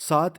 7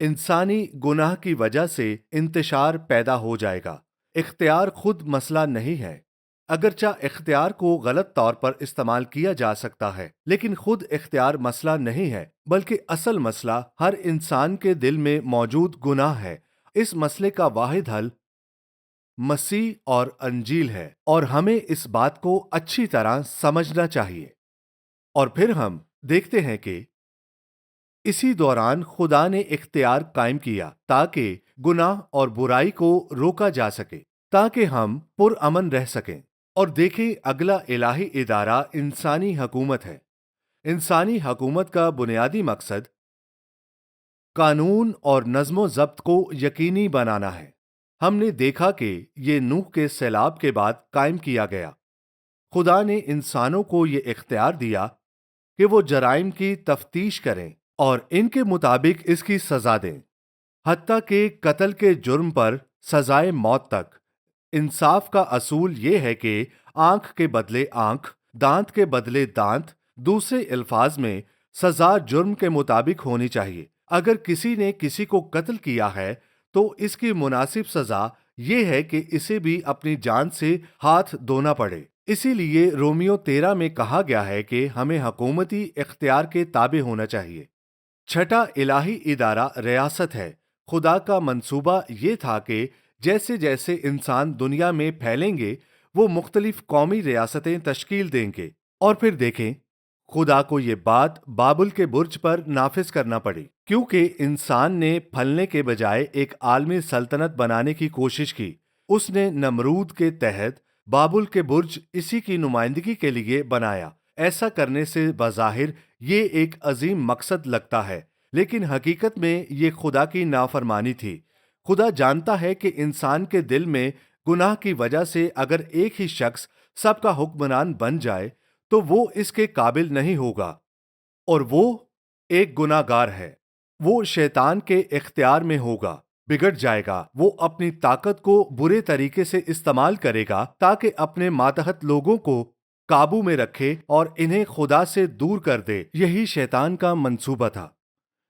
انسانی گناہ کی وجہ سے انتشار پیدا ہو جائے گا۔ اختیار خود مسئلہ نہیں ہے، اگرچہ اختیار کو غلط طور پر استعمال کیا جا سکتا ہے، لیکن خود اختیار مسئلہ نہیں ہے، بلکہ اصل مسئلہ ہر انسان کے دل میں موجود گناہ ہے۔ اس مسئلے کا واحد حل مسیح اور انجیل ہے، اور ہمیں اس بات کو اچھی طرح سمجھنا چاہیے۔ اور پھر ہم دیکھتے ہیں کہ اسی دوران خدا نے اختیار قائم کیا تاکہ گناہ اور برائی کو روکا جا سکے، تاکہ ہم پرامن رہ سکیں۔ اور دیکھیں، اگلا الہی ادارہ انسانی حکومت ہے۔ انسانی حکومت کا بنیادی مقصد قانون اور نظم و ضبط کو یقینی بنانا ہے۔ ہم نے دیکھا کہ یہ نوح کے سیلاب کے بعد قائم کیا گیا۔ خدا نے انسانوں کو یہ اختیار دیا کہ وہ جرائم کی تفتیش کریں اور ان کے مطابق اس کی سزا دیں، حتیٰ کہ قتل کے جرم پر سزائے موت تک۔ انصاف کا اصول یہ ہے کہ آنکھ کے بدلے آنکھ، دانت کے بدلے دانت، دوسرے الفاظ میں سزا جرم کے مطابق ہونی چاہیے۔ اگر کسی نے کسی کو قتل کیا ہے تو اس کی مناسب سزا یہ ہے کہ اسے بھی اپنی جان سے ہاتھ دھونا پڑے۔ اسی لیے رومیو 13 میں کہا گیا ہے کہ ہمیں حکومتی اختیار کے تابع ہونا چاہیے۔ چھٹا الہی ادارہ ریاست ہے۔ خدا کا منصوبہ یہ تھا کہ جیسے جیسے انسان دنیا میں پھیلیں گے، وہ مختلف قومی ریاستیں تشکیل دیں گے۔ اور پھر دیکھیں، خدا کو یہ بات بابل کے برج پر نافذ کرنا پڑی، کیونکہ انسان نے پھلنے کے بجائے ایک عالمی سلطنت بنانے کی کوشش کی۔ اس نے نمرود کے تحت بابل کے برج اسی کی نمائندگی کے لیے بنایا۔ ایسا کرنے سے بظاہر یہ ایک عظیم مقصد لگتا ہے، لیکن حقیقت میں یہ خدا کی نافرمانی تھی۔ خدا جانتا ہے کہ انسان کے دل میں گناہ کی وجہ سے اگر ایک ہی شخص سب کا حکمران بن جائے تو وہ اس کے قابل نہیں ہوگا، اور وہ ایک گناہ گار ہے۔ وہ شیطان کے اختیار میں ہوگا، بگڑ جائے گا۔ وہ اپنی طاقت کو برے طریقے سے استعمال کرے گا تاکہ اپنے ماتحت لوگوں کو قابو میں رکھے اور انہیں خدا سے دور کر دے۔ یہی شیطان کا منصوبہ تھا،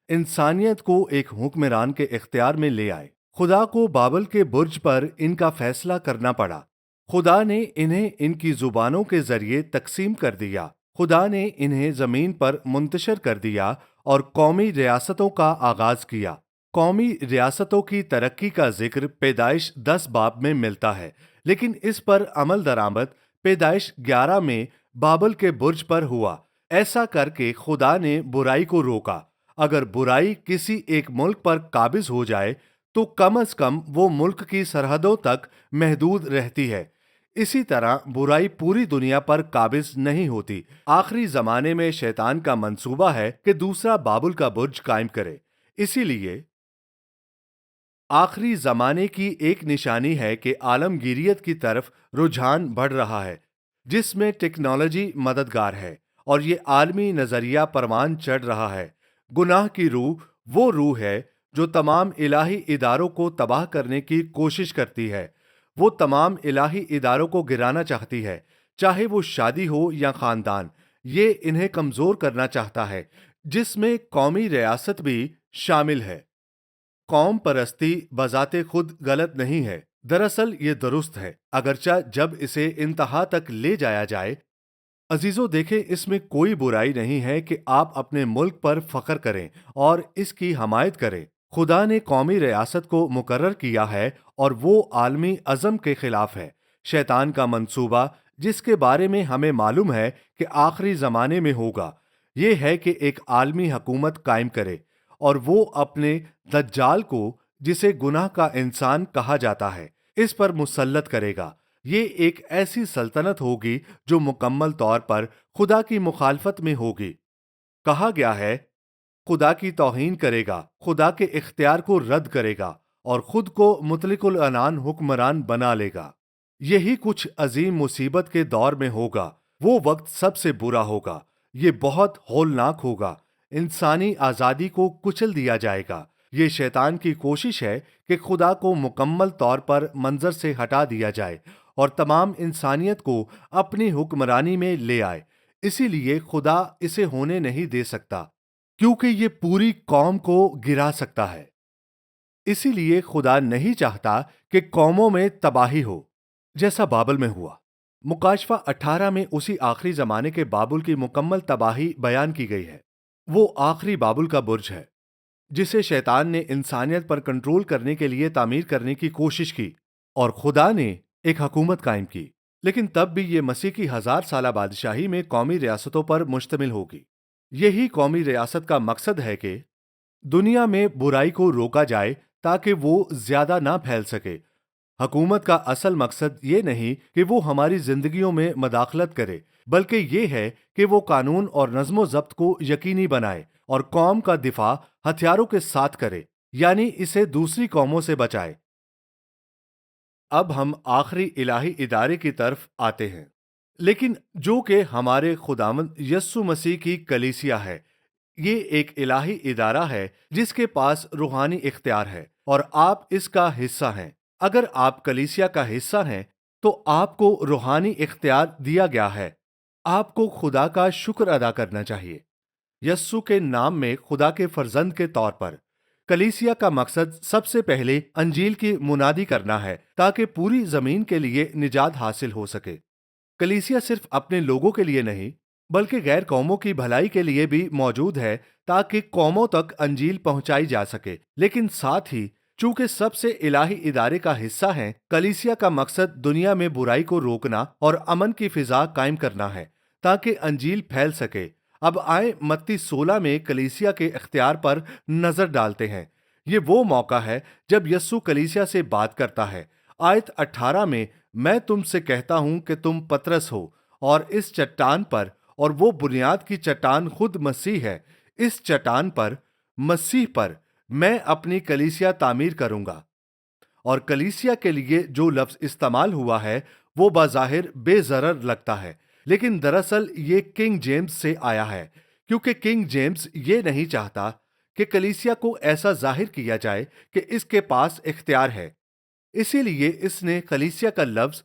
انسانیت کو ایک حکمران کے اختیار میں لے آئے۔ خدا کو بابل کے برج پر ان کا فیصلہ کرنا پڑا۔ خدا نے انہیں ان کی زبانوں کے ذریعے تقسیم کر دیا۔ خدا نے انہیں زمین پر منتشر کر دیا اور قومی ریاستوں کا آغاز کیا۔ قومی ریاستوں کی ترقی کا ذکر پیدائش 10 باب میں ملتا ہے، لیکن اس پر عمل درآمد پیدائش 11 میں بابل کے برج پر ہوا۔ ایسا کر کے خدا نے برائی کو روکا۔ اگر برائی کسی ایک ملک پر قابض ہو جائے تو کم از کم وہ ملک کی سرحدوں تک محدود رہتی ہے۔ اسی طرح برائی پوری دنیا پر قابض نہیں ہوتی۔ آخری زمانے میں شیطان کا منصوبہ ہے کہ دوسرا بابل کا برج قائم کرے۔ اسی لیے آخری زمانے کی ایک نشانی ہے کہ عالمگیریت کی طرف رجحان بڑھ رہا ہے، جس میں ٹیکنالوجی مددگار ہے، اور یہ عالمی نظریہ پروان چڑھ رہا ہے۔ گناہ کی روح وہ روح ہے جو تمام الہی اداروں کو تباہ کرنے کی کوشش کرتی ہے۔ وہ تمام الہی اداروں کو گرانا چاہتی ہے، چاہے وہ شادی ہو یا خاندان۔ یہ انہیں کمزور کرنا چاہتا ہے، جس میں قومی ریاست بھی شامل ہے۔ قوم پرستی بذات خود غلط نہیں ہے، دراصل یہ درست ہے، اگرچہ جب اسے انتہا تک لے جایا جائے۔ عزیزو، دیکھیں، اس میں کوئی برائی نہیں ہے کہ آپ اپنے ملک پر فخر کریں اور اس کی حمایت کریں۔ خدا نے قومی ریاست کو مقرر کیا ہے اور وہ عالمی عزم کے خلاف ہے۔ شیطان کا منصوبہ، جس کے بارے میں ہمیں معلوم ہے کہ آخری زمانے میں ہوگا، یہ ہے کہ ایک عالمی حکومت قائم کرے، اور وہ اپنے دجال کو، جسے گناہ کا انسان کہا جاتا ہے، اس پر مسلط کرے گا۔ یہ ایک ایسی سلطنت ہوگی جو مکمل طور پر خدا کی مخالفت میں ہوگی۔ کہا گیا ہے، خدا کی توہین کرے گا، خدا کے اختیار کو رد کرے گا اور خود کو مطلق العنان حکمران بنا لے گا۔ یہی کچھ عظیم مصیبت کے دور میں ہوگا۔ وہ وقت سب سے برا ہوگا۔ یہ بہت ہولناک ہوگا۔ انسانی آزادی کو کچل دیا جائے گا۔ یہ شیطان کی کوشش ہے کہ خدا کو مکمل طور پر منظر سے ہٹا دیا جائے اور تمام انسانیت کو اپنی حکمرانی میں لے آئے۔ اسی لیے خدا اسے ہونے نہیں دے سکتا، کیونکہ یہ پوری قوم کو گرا سکتا ہے۔ اسی لیے خدا نہیں چاہتا کہ قوموں میں تباہی ہو جیسا بابل میں ہوا۔ مکاشفہ 18 میں اسی آخری زمانے کے بابل کی مکمل تباہی بیان کی گئی ہے۔ وہ آخری بابل کا برج ہے جسے شیطان نے انسانیت پر کنٹرول کرنے کے لیے تعمیر کرنے کی کوشش کی، اور خدا نے ایک حکومت قائم کی، لیکن تب بھی یہ مسیح کی 1000 سالہ بادشاہی میں قومی ریاستوں پر مشتمل ہوگی۔ یہی قومی ریاست کا مقصد ہے کہ دنیا میں برائی کو روکا جائے تاکہ وہ زیادہ نہ پھیل سکے۔ حکومت کا اصل مقصد یہ نہیں کہ وہ ہماری زندگیوں میں مداخلت کرے، بلکہ یہ ہے کہ وہ قانون اور نظم و ضبط کو یقینی بنائے اور قوم کا دفاع ہتھیاروں کے ساتھ کرے، یعنی اسے دوسری قوموں سے بچائے۔ اب ہم آخری الہی ادارے کی طرف آتے ہیں، لیکن جو کہ ہمارے خداوند یسوع مسیح کی کلیسیا ہے۔ یہ ایک الہی ادارہ ہے جس کے پاس روحانی اختیار ہے، اور آپ اس کا حصہ ہیں۔ اگر آپ کلیسیا کا حصہ ہیں تو آپ کو روحانی اختیار دیا گیا ہے۔ آپ کو خدا کا شکر ادا کرنا چاہیے۔ یسوع کے نام میں خدا کے فرزند کے طور پر کلیسیا کا مقصد سب سے پہلے انجیل کی منادی کرنا ہے تاکہ پوری زمین کے لیے نجات حاصل ہو سکے۔ کلیسیا صرف اپنے لوگوں کے لیے نہیں بلکہ غیر قوموں کی بھلائی کے لیے بھی موجود ہے تاکہ قوموں تک انجیل پہنچائی جا سکے، لیکن ساتھ ہی چونکہ سب سے الہی ادارے کا حصہ ہیں، کلیسیا کا مقصد دنیا میں برائی کو روکنا اور امن کی فضا قائم کرنا ہے تاکہ انجیل پھیل سکے۔ اب آئیں متی 16 میں کلیسیا کے اختیار پر نظر ڈالتے ہیں۔ یہ وہ موقع ہے جب یسوع کلیسیا سے بات کرتا ہے۔ آیت 18 میں تم سے کہتا ہوں کہ تم پترس ہو، اور اس چٹان پر، اور وہ بنیاد کی چٹان خود مسیح ہے، اس چٹان پر، مسیح پر میں اپنی کلیسیا تعمیر کروں گا۔ اور کلیسیا کے لیے جو لفظ استعمال ہوا ہے وہ بظاہر بے ضرر لگتا ہے، لیکن دراصل یہ کنگ جیمز سے آیا ہے، کیونکہ کنگ جیمز یہ نہیں چاہتا کہ کلیسیا کو ایسا ظاہر کیا جائے کہ اس کے پاس اختیار ہے۔ اسی لیے اس نے کلیسیا کا لفظ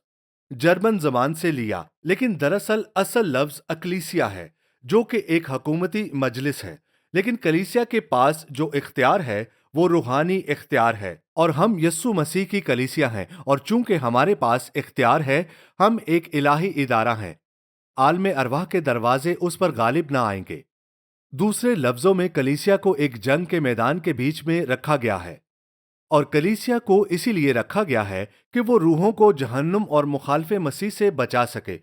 جرمن زبان سے لیا، لیکن دراصل اصل لفظ اکلیسیا ہے جو کہ ایک حکومتی مجلس ہے۔ لیکن کلیسیا کے پاس جو اختیار ہے وہ روحانی اختیار ہے، اور ہم یسوع مسیح کی کلیسیا ہیں، اور چونکہ ہمارے پاس اختیار ہے، ہم ایک الہی ادارہ ہیں۔ عالم ارواح کے دروازے اس پر غالب نہ آئیں گے۔ دوسرے لفظوں میں کلیسیا کو ایک جنگ کے میدان کے بیچ میں رکھا گیا ہے، اور کلیسیا کو اسی لیے رکھا گیا ہے کہ وہ روحوں کو جہنم اور مخالف مسیح سے بچا سکے،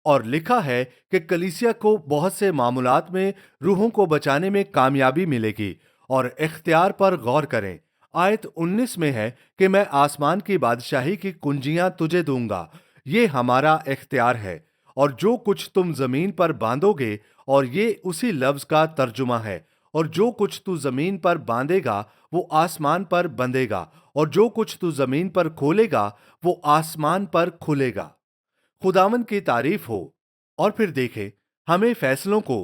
اور لکھا ہے کہ کلیسیا کو بہت سے معاملات میں روحوں کو بچانے میں کامیابی ملے گی۔ اور اختیار پر غور کریں۔ آیت 19 میں ہے کہ میں آسمان کی بادشاہی کی کنجیاں تجھے دوں گا۔ یہ ہمارا اختیار ہے، اور جو کچھ تم زمین پر باندھو گے، اور یہ اسی لفظ کا ترجمہ ہے، اور جو کچھ تو زمین پر باندھے گا وہ آسمان پر بندھے گا، اور جو کچھ تو زمین پر کھولے گا وہ آسمان پر کھلے گا۔ خداوند کی تعریف ہو۔ اور پھر دیکھیں، ہمیں فیصلوں کو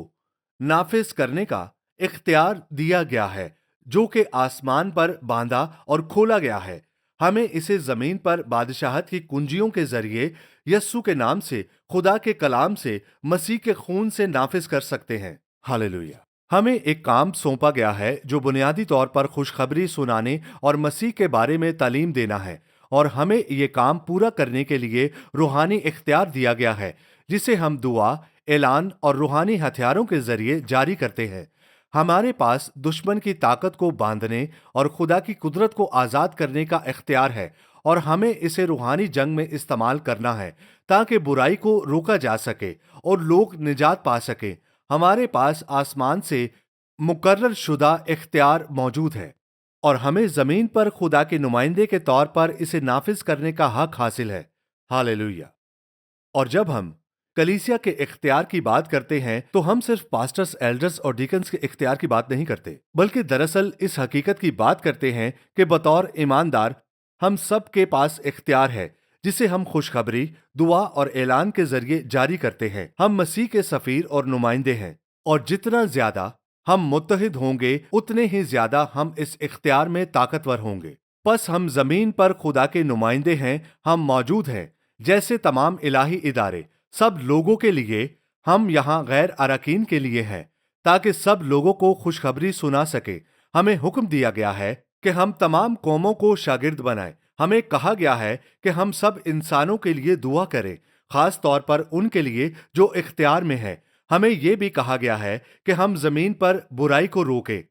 نافذ کرنے کا اختیار دیا گیا ہے جو کہ آسمان پر باندھا اور کھولا گیا ہے۔ ہمیں اسے زمین پر بادشاہت کی کنجیوں کے ذریعے یسوع کے نام سے، خدا کے کلام سے، مسیح کے خون سے نافذ کر سکتے ہیں۔ ہاللیلویہ۔ ہمیں ایک کام سونپا گیا ہے جو بنیادی طور پر خوشخبری سنانے اور مسیح کے بارے میں تعلیم دینا ہے، اور ہمیں یہ کام پورا کرنے کے لیے روحانی اختیار دیا گیا ہے جسے ہم دعا، اعلان اور روحانی ہتھیاروں کے ذریعے جاری کرتے ہیں۔ ہمارے پاس دشمن کی طاقت کو باندھنے اور خدا کی قدرت کو آزاد کرنے کا اختیار ہے، اور ہمیں اسے روحانی جنگ میں استعمال کرنا ہے تاکہ برائی کو روکا جا سکے اور لوگ نجات پا سکیں۔ ہمارے پاس آسمان سے مقرر شدہ اختیار موجود ہے، اور ہمیں زمین پر خدا کے نمائندے کے طور پر اسے نافذ کرنے کا حق حاصل ہے۔ ہاللیلویہ۔ اور جب ہم کلیسیا کے اختیار کی بات کرتے ہیں تو ہم صرف پاسٹرز، ایلڈرز اور ڈیکنز کے اختیار کی بات نہیں کرتے، بلکہ دراصل اس حقیقت کی بات کرتے ہیں کہ بطور ایماندار ہم سب کے پاس اختیار ہے جسے ہم خوشخبری، دعا اور اعلان کے ذریعے جاری کرتے ہیں۔ ہم مسیح کے سفیر اور نمائندے ہیں، اور جتنا زیادہ ہم متحد ہوں گے اتنے ہی زیادہ ہم اس اختیار میں طاقتور ہوں گے۔ پس ہم زمین پر خدا کے نمائندے ہیں، ہم موجود ہیں جیسے تمام الہی ادارے سب لوگوں کے لیے، ہم یہاں غیر اراکین کے لیے ہیں تاکہ سب لوگوں کو خوشخبری سنا سکے۔ ہمیں حکم دیا گیا ہے کہ ہم تمام قوموں کو شاگرد بنائیں۔ ہمیں کہا گیا ہے کہ ہم سب انسانوں کے لیے دعا کریں، خاص طور پر ان کے لیے جو اختیار میں ہیں۔ ہمیں یہ بھی کہا گیا ہے کہ ہم زمین پر برائی کو روکیں،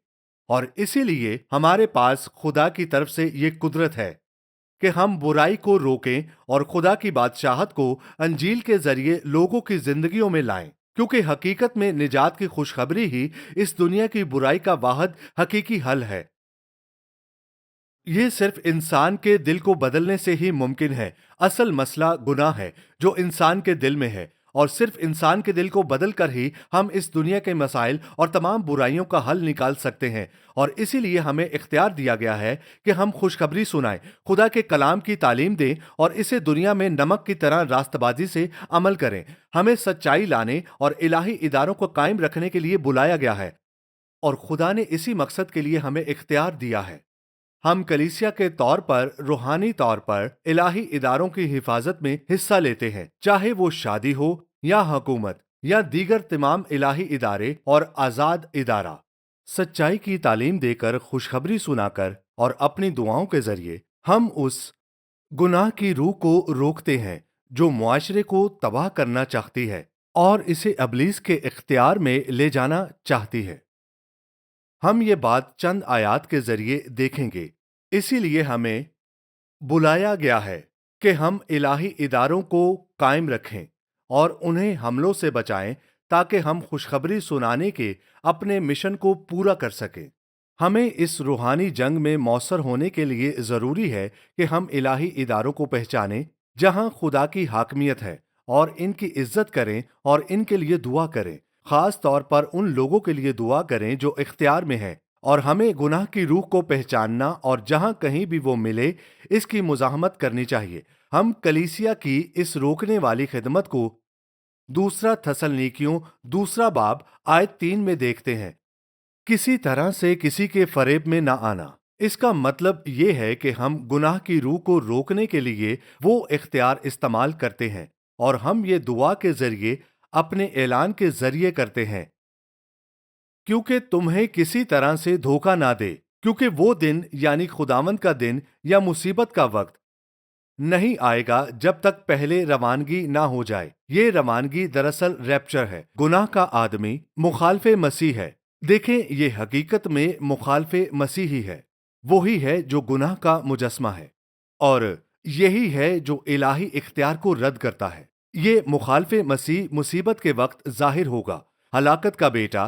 اور اسی لیے ہمارے پاس خدا کی طرف سے یہ قدرت ہے کہ ہم برائی کو روکیں اور خدا کی بادشاہت کو انجیل کے ذریعے لوگوں کی زندگیوں میں لائیں، کیونکہ حقیقت میں نجات کی خوشخبری ہی اس دنیا کی برائی کا واحد حقیقی حل ہے۔ یہ صرف انسان کے دل کو بدلنے سے ہی ممکن ہے۔ اصل مسئلہ گناہ ہے جو انسان کے دل میں ہے، اور صرف انسان کے دل کو بدل کر ہی ہم اس دنیا کے مسائل اور تمام برائیوں کا حل نکال سکتے ہیں۔ اور اسی لیے ہمیں اختیار دیا گیا ہے کہ ہم خوشخبری سنائیں، خدا کے کلام کی تعلیم دیں اور اسے دنیا میں نمک کی طرح راست بازی سے عمل کریں۔ ہمیں سچائی لانے اور الہی اداروں کو قائم رکھنے کے لیے بلایا گیا ہے، اور خدا نے اسی مقصد کے لیے ہمیں اختیار دیا ہے۔ ہم کلیسیا کے طور پر روحانی طور پر الہی اداروں کی حفاظت میں حصہ لیتے ہیں، چاہے وہ شادی ہو یا حکومت یا دیگر تمام الہی ادارے اور آزاد ادارہ۔ سچائی کی تعلیم دے کر، خوشخبری سنا کر اور اپنی دعاؤں کے ذریعے ہم اس گناہ کی روح کو روکتے ہیں جو معاشرے کو تباہ کرنا چاہتی ہے اور اسے ابلیس کے اختیار میں لے جانا چاہتی ہے۔ ہم یہ بات چند آیات کے ذریعے دیکھیں گے۔ اسی لیے ہمیں بلایا گیا ہے کہ ہم الہی اداروں کو قائم رکھیں اور انہیں حملوں سے بچائیں، تاکہ ہم خوشخبری سنانے کے اپنے مشن کو پورا کر سکیں۔ ہمیں اس روحانی جنگ میں موثر ہونے کے لیے ضروری ہے کہ ہم الہی اداروں کو پہچانیں جہاں خدا کی حاکمیت ہے، اور ان کی عزت کریں اور ان کے لیے دعا کریں۔ خاص طور پر ان لوگوں کے لیے دعا کریں جو اختیار میں ہیں، اور ہمیں گناہ کی روح کو پہچاننا اور جہاں کہیں بھی وہ ملے اس کی مزاحمت کرنی چاہیے۔ ہم کلیسیا کی اس روکنے والی خدمت کو دوسرا تھسلنیکیوں دوسرا باب آیت 3 میں دیکھتے ہیں۔ کسی طرح سے کسی کے فریب میں نہ آنا۔ اس کا مطلب یہ ہے کہ ہم گناہ کی روح کو روکنے کے لیے وہ اختیار استعمال کرتے ہیں، اور ہم یہ دعا کے ذریعے اپنے اعلان کے ذریعے کرتے ہیں، کیونکہ تمہیں کسی طرح سے دھوکہ نہ دے، کیونکہ وہ دن یعنی خداوند کا دن یا مصیبت کا وقت نہیں آئے گا جب تک پہلے روانگی نہ ہو جائے۔ یہ روانگی دراصل ریپچر ہے۔ گناہ کا آدمی مخالف مسیح ہے۔ دیکھیں، یہ حقیقت میں مخالف مسیح ہی ہے، وہی ہے جو گناہ کا مجسمہ ہے، اور یہی ہے جو الہی اختیار کو رد کرتا ہے۔ یہ مخالف مسیح مصیبت کے وقت ظاہر ہوگا، ہلاکت کا بیٹا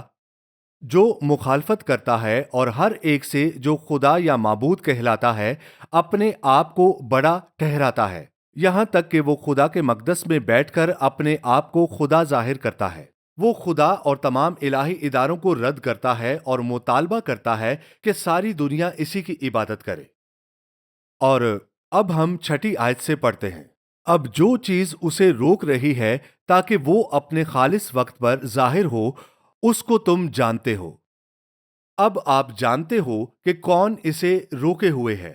جو مخالفت کرتا ہے اور ہر ایک سے جو خدا یا معبود کہلاتا ہے اپنے آپ کو بڑا ٹھہراتا ہے، یہاں تک کہ وہ خدا کے مقدس میں بیٹھ کر اپنے آپ کو خدا ظاہر کرتا ہے۔ وہ خدا اور تمام الہی اداروں کو رد کرتا ہے اور مطالبہ کرتا ہے کہ ساری دنیا اسی کی عبادت کرے۔ اور اب ہم چھٹی آیت سے پڑھتے ہیں۔ اب جو چیز اسے روک رہی ہے تاکہ وہ اپنے خالص وقت پر ظاہر ہو، اس کو تم جانتے ہو۔ اب آپ جانتے ہو کہ کون اسے روکے ہوئے ہے،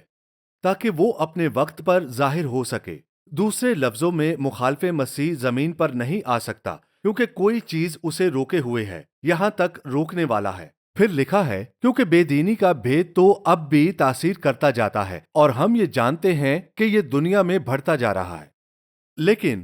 تاکہ وہ اپنے وقت پر ظاہر ہو سکے۔ دوسرے لفظوں میں مخالف مسیح زمین پر نہیں آ سکتا، کیونکہ کوئی چیز اسے روکے ہوئے ہے، یہاں تک روکنے والا ہے۔ پھر لکھا ہے، کیونکہ بے دینی کا بھید تو اب بھی تاثیر کرتا جاتا ہے، اور ہم یہ جانتے ہیں کہ یہ دنیا میں بڑھتا جا رہا ہے۔ لیکن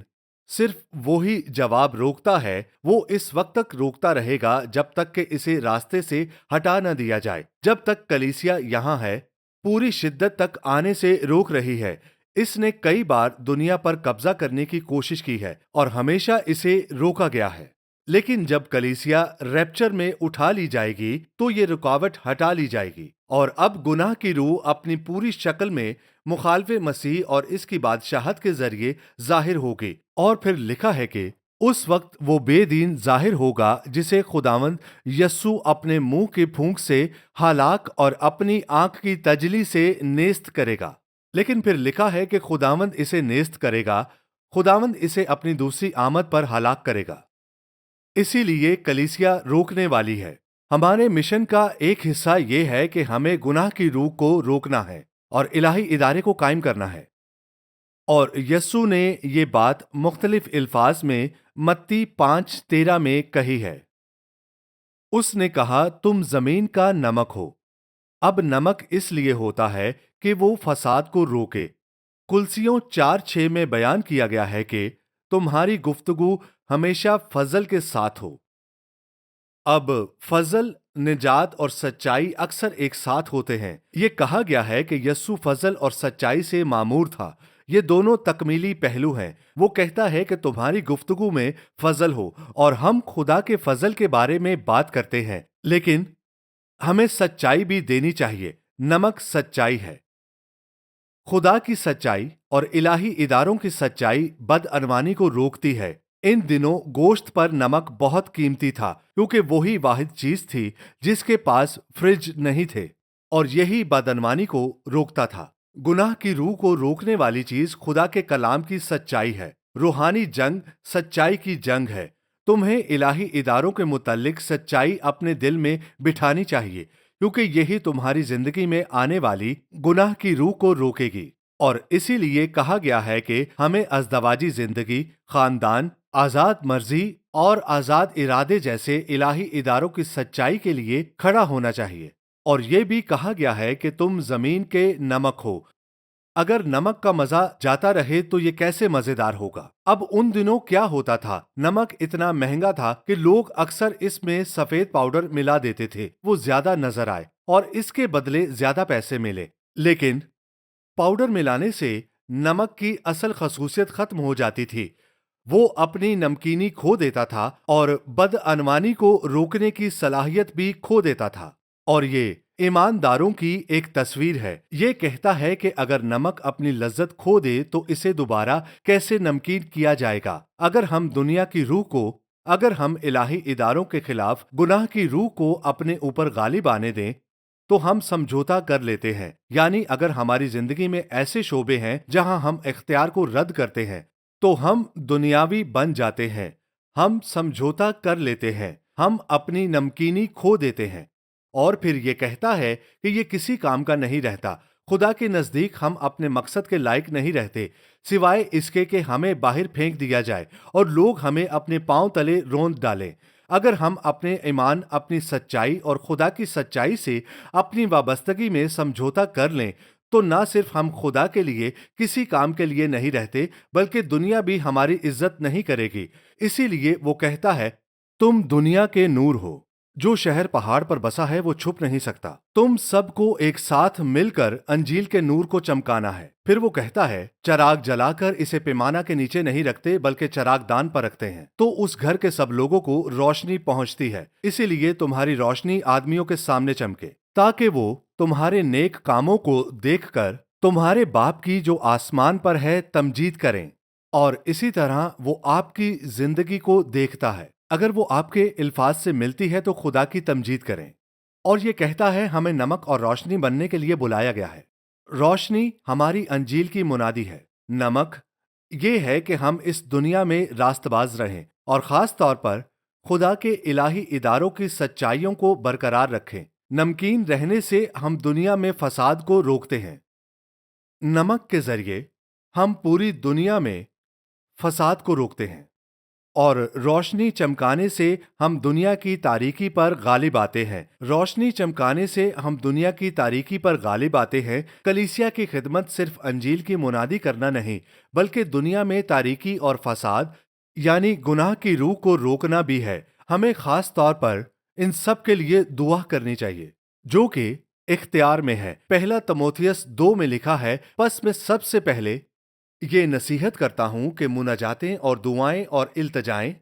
صرف وہی جواب روکتا ہے، وہ اس وقت تک روکتا رہے گا جب تک کہ اسے راستے سے ہٹا نہ دیا جائے۔ جب تک کلیسیا یہاں ہے، پوری شدت تک آنے سے روک رہی ہے۔ اس نے کئی بار دنیا پر قبضہ کرنے کی کوشش کی ہے اور ہمیشہ اسے روکا گیا ہے۔ لیکن جب کلیسیا ریپچر میں اٹھا لی جائے گی تو یہ رکاوٹ ہٹا لی جائے گی، اور اب گناہ کی روح اپنی پوری شکل میں مخالف مسیح اور اس کی بادشاہت کے ذریعے ظاہر ہوگی۔ اور پھر لکھا ہے کہ اس وقت وہ بے دین ظاہر ہوگا جسے خداوند یسوع اپنے منہ کی پھونک سے ہلاک اور اپنی آنکھ کی تجلی سے نیست کرے گا۔ لیکن پھر لکھا ہے کہ خداوند اسے نیست کرے گا، خداوند اسے اپنی دوسری آمد پر ہلاک کرے گا۔ اسی لیے کلیسیا روکنے والی ہے۔ ہمارے مشن کا ایک حصہ یہ ہے کہ ہمیں گناہ کی روح کو روکنا ہے اور الہی ادارے کو قائم کرنا ہے۔ اور یسوع نے یہ بات مختلف الفاظ میں متی 5:13 میں کہی ہے۔ اس نے کہا، تم زمین کا نمک ہو۔ اب نمک اس لیے ہوتا ہے کہ وہ فساد کو روکے۔ کلسیوں 4:6 میں بیان کیا گیا ہے کہ تمہاری گفتگو ہمیشہ فضل کے ساتھ ہو۔ اب فضل، نجات اور سچائی اکثر ایک ساتھ ہوتے ہیں۔ یہ کہا گیا ہے کہ یسوع فضل اور سچائی سے معمور تھا۔ یہ دونوں تکمیلی پہلو ہیں۔ وہ کہتا ہے کہ تمہاری گفتگو میں فضل ہو، اور ہم خدا کے فضل کے بارے میں بات کرتے ہیں، لیکن ہمیں سچائی بھی دینی چاہیے۔ نمک سچائی ہے۔ خدا کی سچائی اور الہی اداروں کی سچائی بدعنوانی کو روکتی ہے۔ ان دنوں گوشت پر نمک بہت قیمتی تھا، کیونکہ وہی واحد چیز تھی جس کے پاس فریج نہیں تھے، اور یہی بدعنوانی کو روکتا تھا۔ گناہ کی روح کو روکنے والی چیز خدا کے کلام کی سچائی ہے۔ روحانی جنگ سچائی کی جنگ ہے۔ تمہیں الہی اداروں کے متعلق سچائی اپنے دل میں بٹھانی چاہیے، کیونکہ یہی تمہاری زندگی میں آنے والی گناہ کی روح کو روکے گی۔ اور اسی لیے کہا گیا ہے کہ ہمیں ازدواجی زندگی، خاندان، آزاد مرضی اور آزاد ارادے جیسے الہی اداروں کی سچائی کے لیے کھڑا ہونا چاہیے۔ اور یہ بھی کہا گیا ہے کہ تم زمین کے نمک ہو۔ اگر نمک کا مزہ جاتا رہے تو یہ کیسے مزیدار ہوگا؟ اب ان دنوں کیا ہوتا تھا؟ نمک اتنا مہنگا تھا کہ لوگ اکثر اس میں سفید پاؤڈر ملا دیتے تھے، وہ زیادہ نظر آئے اور اس کے بدلے زیادہ پیسے ملے۔ لیکن پاؤڈر ملانے سے نمک کی اصل خصوصیت ختم ہو جاتی تھی۔ وہ اپنی نمکینی کھو دیتا تھا اور بدعنوانی کو روکنے کی صلاحیت بھی کھو دیتا تھا۔ اور یہ ایمانداروں کی ایک تصویر ہے۔ یہ کہتا ہے کہ اگر نمک اپنی لذت کھو دے تو اسے دوبارہ کیسے نمکین کیا جائے گا؟ اگر ہم دنیا کی روح کو، اگر ہم الہی اداروں کے خلاف گناہ کی روح کو اپنے اوپر غالب آنے دیں تو ہم سمجھوتا کر لیتے ہیں۔ یعنی اگر ہماری زندگی میں ایسے شعبے ہیں جہاں ہم اختیار کو رد کرتے ہیں تو ہم دنیاوی بن جاتے ہیں۔ ہم سمجھوتا کر لیتے ہیں، ہم اپنی نمکینی کھو دیتے ہیں۔ اور پھر یہ کہتا ہے کہ یہ کسی کام کا نہیں رہتا۔ خدا کے نزدیک ہم اپنے مقصد کے لائق نہیں رہتے، سوائے اس کے کہ ہمیں باہر پھینک دیا جائے اور لوگ ہمیں اپنے پاؤں تلے روند ڈالیں۔ اگر ہم اپنے ایمان، اپنی سچائی اور خدا کی سچائی سے اپنی وابستگی میں سمجھوتا کر لیں تو نہ صرف ہم خدا کے لیے کسی کام کے لیے نہیں رہتے، بلکہ دنیا بھی ہماری عزت نہیں کرے گی۔ اسی لیے وہ کہتا ہے، تم دنیا کے نور ہو۔ جو شہر پہاڑ پر بسا ہے وہ چھپ نہیں سکتا۔ تم سب کو ایک ساتھ مل کر انجیل کے نور کو چمکانا ہے۔ پھر وہ کہتا ہے، چراغ جلا کر اسے پیمانہ کے نیچے نہیں رکھتے بلکہ چراغ دان پر رکھتے ہیں، تو اس گھر کے سب لوگوں کو روشنی پہنچتی ہے۔ اسی لیے تمہاری روشنی آدمیوں کے سامنے چمکے، تاکہ وہ تمہارے نیک کاموں کو دیکھ کر تمہارے باپ کی جو آسمان پر ہے تمجید کریں۔ اور اسی طرح وہ آپ کی زندگی کو دیکھتا ہے۔ اگر وہ آپ کے الفاظ سے ملتی ہے تو خدا کی تمجید کریں۔ اور یہ کہتا ہے، ہمیں نمک اور روشنی بننے کے لیے بلایا گیا ہے۔ روشنی ہماری انجیل کی منادی ہے۔ نمک یہ ہے کہ ہم اس دنیا میں راست باز رہیں اور خاص طور پر خدا کے الہی اداروں کی سچائیوں کو برقرار رکھیں۔ نمکین رہنے سے ہم دنیا میں فساد کو روکتے ہیں۔ نمک کے ذریعے ہم پوری دنیا میں فساد کو روکتے ہیں، اور روشنی چمکانے سے ہم دنیا کی تاریکی پر غالب آتے ہیں۔ روشنی چمکانے سے ہم دنیا کی تاریکی پر غالب آتے ہیں۔ کلیسیا کی خدمت صرف انجیل کی منادی کرنا نہیں، بلکہ دنیا میں تاریکی اور فساد یعنی گناہ کی روح کو روکنا بھی ہے۔ ہمیں خاص طور پر ان سب کے لیے دعا کرنی چاہیے جو کہ اختیار میں ہے۔ پہلا تموتھیوس 2 میں لکھا ہے، پس میں سب سے پہلے یہ نصیحت کرتا ہوں کہ مناجاتیں اور دعائیں اور التجائیں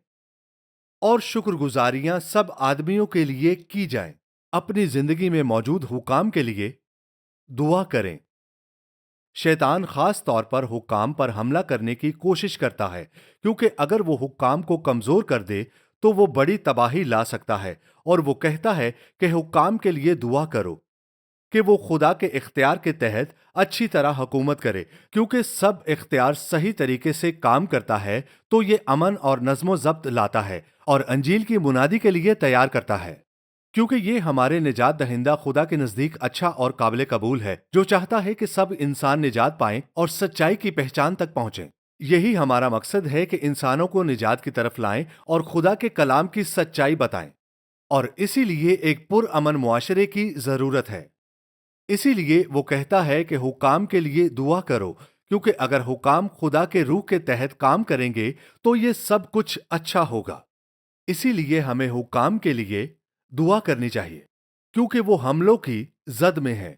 اور شکر گزاریاں سب آدمیوں کے لیے کی جائیں۔ اپنی زندگی میں موجود حکام کے لیے دعا کریں۔ شیطان خاص طور پر حکام پر حملہ کرنے کی کوشش کرتا ہے، کیونکہ اگر وہ حکام کو کمزور کر دے تو وہ بڑی تباہی لا سکتا ہے۔ اور وہ کہتا ہے کہ حکام کے لیے دعا کرو کہ وہ خدا کے اختیار کے تحت اچھی طرح حکومت کرے، کیونکہ سب اختیار صحیح طریقے سے کام کرتا ہے تو یہ امن اور نظم و ضبط لاتا ہے اور انجیل کی منادی کے لیے تیار کرتا ہے، کیونکہ یہ ہمارے نجات دہندہ خدا کے نزدیک اچھا اور قابل قبول ہے، جو چاہتا ہے کہ سب انسان نجات پائیں اور سچائی کی پہچان تک پہنچیں۔ یہی ہمارا مقصد ہے کہ انسانوں کو نجات کی طرف لائیں اور خدا کے کلام کی سچائی بتائیں، اور اسی لیے ایک پرامن معاشرے کی ضرورت ہے۔ اسی لیے وہ کہتا ہے کہ حکام کے لیے دعا کرو، کیونکہ اگر حکام خدا کے روح کے تحت کام کریں گے تو یہ سب کچھ اچھا ہوگا۔ اسی لیے ہمیں حکام کے لیے دعا کرنی چاہیے، کیونکہ وہ حملوں کی زد میں ہیں۔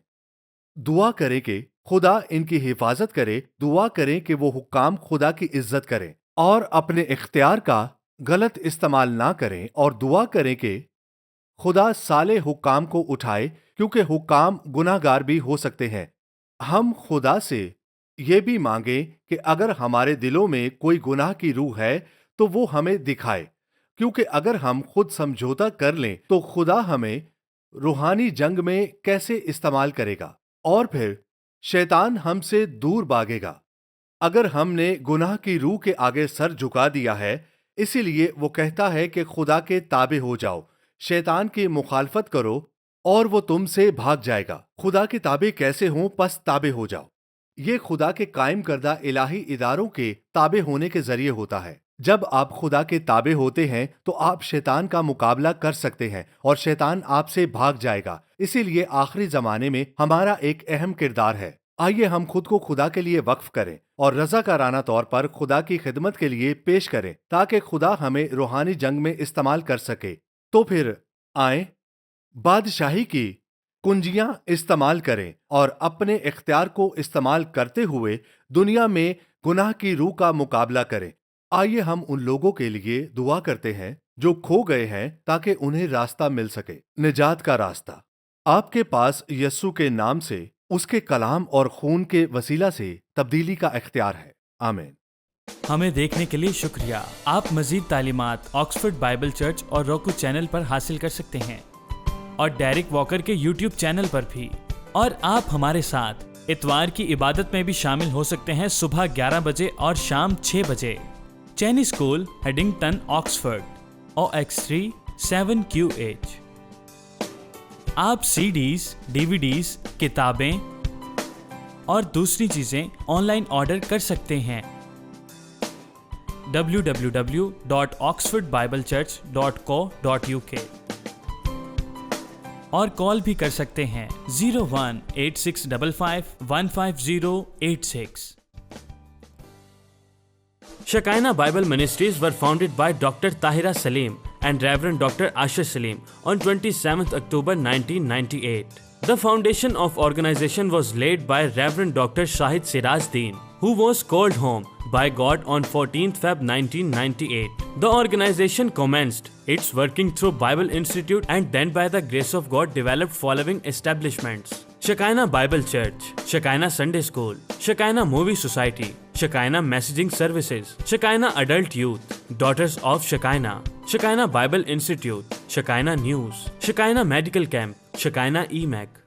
دعا کریں کہ خدا ان کی حفاظت کرے، دعا کریں کہ وہ حکام خدا کی عزت کریں اور اپنے اختیار کا غلط استعمال نہ کریں، اور دعا کریں کہ خدا صالح حکام کو اٹھائے، کیونکہ حکام گناہ گار بھی ہو سکتے ہیں۔ ہم خدا سے یہ بھی مانگیں کہ اگر ہمارے دلوں میں کوئی گناہ کی روح ہے تو وہ ہمیں دکھائے، کیونکہ اگر ہم خود سمجھوتا کر لیں تو خدا ہمیں روحانی جنگ میں کیسے استعمال کرے گا، اور پھر شیطان ہم سے دور بھاگے گا۔ اگر ہم نے گناہ کی روح کے آگے سر جھکا دیا ہے، اسی لیے وہ کہتا ہے کہ خدا کے تابع ہو جاؤ، شیطان کی مخالفت کرو اور وہ تم سے بھاگ جائے گا۔ خدا کے تابع کیسے ہوں؟ پس تابع ہو جاؤ۔ یہ خدا کے قائم کردہ الہی اداروں کے تابع ہونے کے ذریعے ہوتا ہے۔ جب آپ خدا کے تابع ہوتے ہیں تو آپ شیطان کا مقابلہ کر سکتے ہیں اور شیطان آپ سے بھاگ جائے گا۔ اسی لیے آخری زمانے میں ہمارا ایک اہم کردار ہے۔ آئیے ہم خود کو خدا کے لیے وقف کریں اور رضاکارانہ طور پر خدا کی خدمت کے لیے پیش کریں، تاکہ خدا ہمیں روحانی جنگ میں استعمال کر سکے۔ تو پھر آئیں بادشاہی کی کنجیاں استعمال کریں اور اپنے اختیار کو استعمال کرتے ہوئے دنیا میں گناہ کی روح کا مقابلہ کریں۔ آئیے ہم ان لوگوں کے لیے دعا کرتے ہیں جو کھو گئے ہیں، تاکہ انہیں راستہ مل سکے، نجات کا راستہ۔ آپ کے پاس یسوع کے نام سے، اس کے کلام اور خون کے وسیلہ سے تبدیلی کا اختیار ہے۔ آمین۔ ہمیں دیکھنے کے لیے شکریہ۔ آپ مزید تعلیمات آکسفورڈ بائبل چرچ اور روکو چینل پر حاصل کر سکتے ہیں، اور ڈیرک واکر کے یوٹیوب چینل پر بھی۔ اور آپ ہمارے ساتھ اتوار کی عبادت میں بھی شامل ہو سکتے ہیں، صبح 11 بجے اور شام 6 بجے۔ چینی اسکول، ہیڈنگٹن، آکسفورڈ، OX3 7QH۔ آپ CDs، DVDs، کتابیں اور دوسری چیزیں آن لائن آرڈر کر سکتے ہیں۔ www.oxfordbiblechurch.co.uk اور کال بھی کر سکتے ہیں 018655 15086۔ Shekinah Bible Ministries were founded by Dr. Tahira Salim and Reverend Dr. Asher Salim on 27th October 1998. The foundation of organization was laid by Reverend Dr. Shahid Siraj Deen, who was called home by God on 14th Feb 1998. The organization commenced its working through Bible Institute and then by the grace of God developed following establishments: Shekinah Bible Church, Shekinah Sunday School, Shekinah Movie Society, Shekinah Messaging Services, Shekinah Adult Youth, Daughters of Shekinah, Shekinah Bible Institute, Shekinah News, Shekinah Medical Camp, Shekinah EMAC.